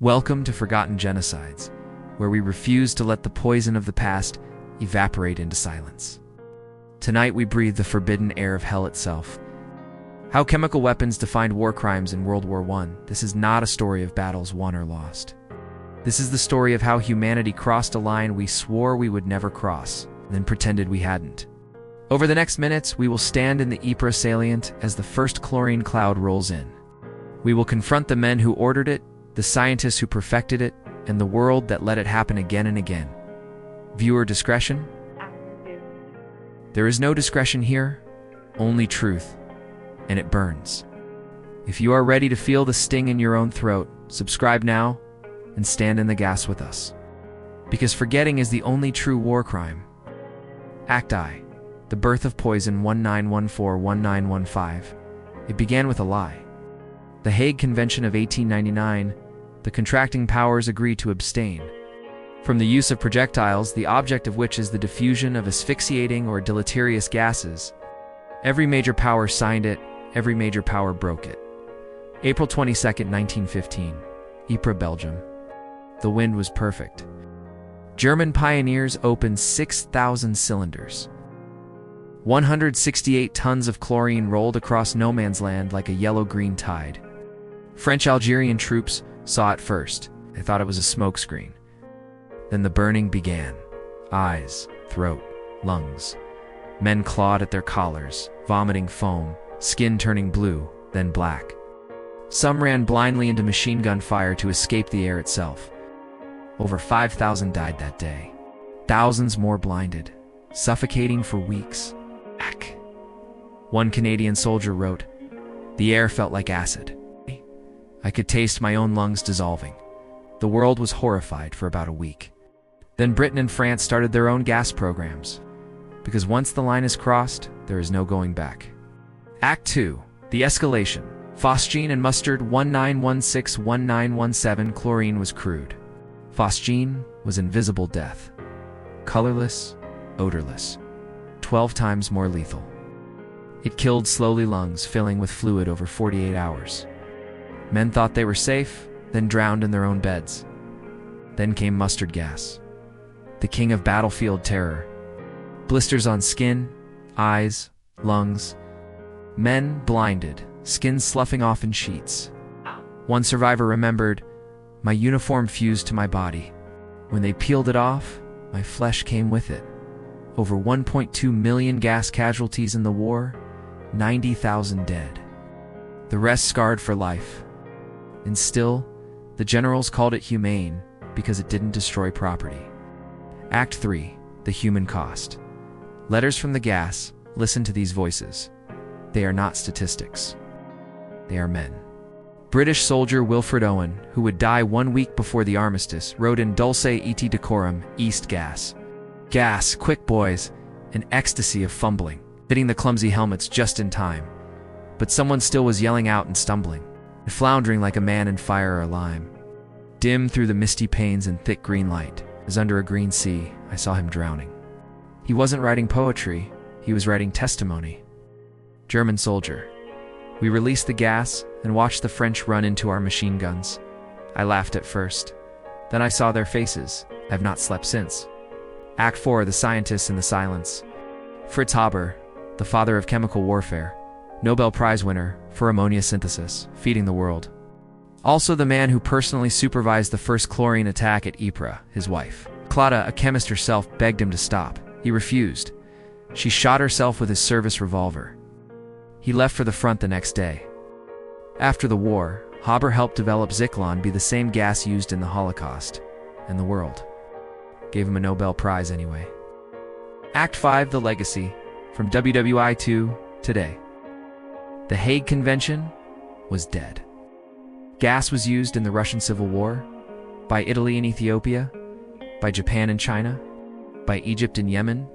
Welcome to Forgotten Genocides, where we refuse to let the poison of the past evaporate into silence. Tonight we breathe the forbidden air of hell itself. How chemical weapons defined war crimes in World War I. This is not a story of battles won or lost. This is the story of how humanity crossed a line we swore we would never cross, and then pretended we hadn't. Over the next minutes, we will stand in the Ypres salient as the first chlorine cloud rolls in. We will confront the men who ordered it, the scientists who perfected it, and the world that let it happen again and again. Viewer discretion? There is no discretion here, only truth, and it burns. If you are ready to feel the sting in your own throat, subscribe now and stand in the gas with us. Because forgetting is the only true war crime. Act I. The birth of poison 1914-1915. It began with a lie. The Hague Convention of 1899, the contracting powers agree to abstain from the use of projectiles, the object of which is the diffusion of asphyxiating or deleterious gases. Every major power signed it, every major power broke it. April 22, 1915, Ypres, Belgium. The wind was perfect. German pioneers opened 6,000 cylinders. 168 tons of chlorine rolled across no man's land like a yellow-green tide. French Algerian troops saw it first. They thought it was a smokescreen. Then the burning began. Eyes, throat, lungs. Men clawed at their collars, vomiting foam, skin turning blue, then black. Some ran blindly into machine gun fire to escape the air itself. Over 5,000 died that day. Thousands more blinded, suffocating for weeks. Ack. One Canadian soldier wrote, "The air felt like acid. I could taste my own lungs dissolving." The world was horrified for about a week. Then Britain and France started their own gas programs. Because once the line is crossed, there is no going back. Act 2. The escalation. Phosgene and mustard 1916-1917. Chlorine was crude. Phosgene was invisible death. Colorless, odorless. 12 times more lethal. It killed slowly lungs filling with fluid over 48 hours. Men thought they were safe, then drowned in their own beds. Then came mustard gas, the king of battlefield terror. Blisters on skin, eyes, lungs. Men blinded, skin sloughing off in sheets. One survivor remembered, "My uniform fused to my body. When they peeled it off, my flesh came with it." Over 1.2 million gas casualties in the war, 90,000 dead. The rest scarred for life. And still, the generals called it humane because it didn't destroy property. Act 3. The human cost. Letters from the gas. Listen to these voices. They are not statistics. They are men. British soldier Wilfred Owen, who would die 1 week before the armistice, wrote in Dulce et decorum, East gas. Gas, quick boys, an ecstasy of fumbling, fitting the clumsy helmets just in time. But someone still was yelling out and stumbling, floundering like a man in fire or lime. Dim through the misty panes and thick green light, as under a green sea, I saw him drowning. He wasn't writing poetry, he was writing testimony. German soldier. We released the gas and watched the French run into our machine guns. I laughed at first. Then I saw their faces. I have not slept since. Act 4. The scientists in the silence. Fritz Haber, the father of chemical warfare, Nobel Prize winner for ammonia synthesis, feeding the world. Also the man who personally supervised the first chlorine attack at Ypres, his wife. Clara, a chemist herself, begged him to stop. He refused. She shot herself with his service revolver. He left for the front the next day. After the war, Haber helped develop Zyklon be the same gas used in the Holocaust, and the world gave him a Nobel Prize anyway. Act 5. The legacy. From WWI to today. The Hague Convention was dead. Gas was used in the Russian Civil War, by Italy and Ethiopia, by Japan and China, by Egypt and Yemen,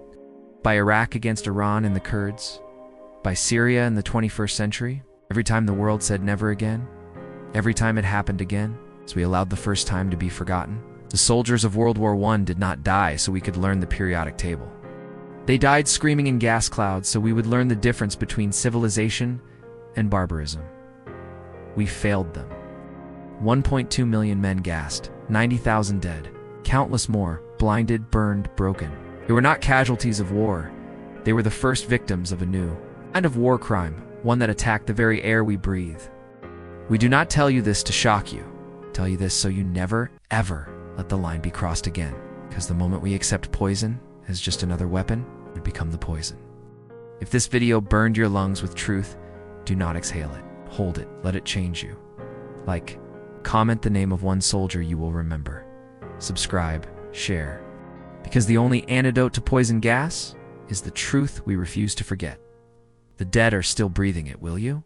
by Iraq against Iran and the Kurds, by Syria in the 21st century. Every time the world said never again, every time it happened again, so we allowed the first time to be forgotten. The soldiers of World War I did not die so we could learn the periodic table. They died screaming in gas clouds so we would learn the difference between civilization and barbarism. We failed them. 1.2 million men gassed, 90,000 dead, countless more, blinded, burned, broken. They were not casualties of war. They were the first victims of a new kind of war crime, one that attacked the very air we breathe. We do not tell you this to shock you. We tell you this so you never, ever let the line be crossed again. Because the moment we accept poison as just another weapon, we become the poison. If this video burned your lungs with truth, do not exhale it. Hold it. Let it change you. Like, comment the name of one soldier you will remember. Subscribe, share. Because the only antidote to poison gas is the truth we refuse to forget. The dead are still breathing it, will you?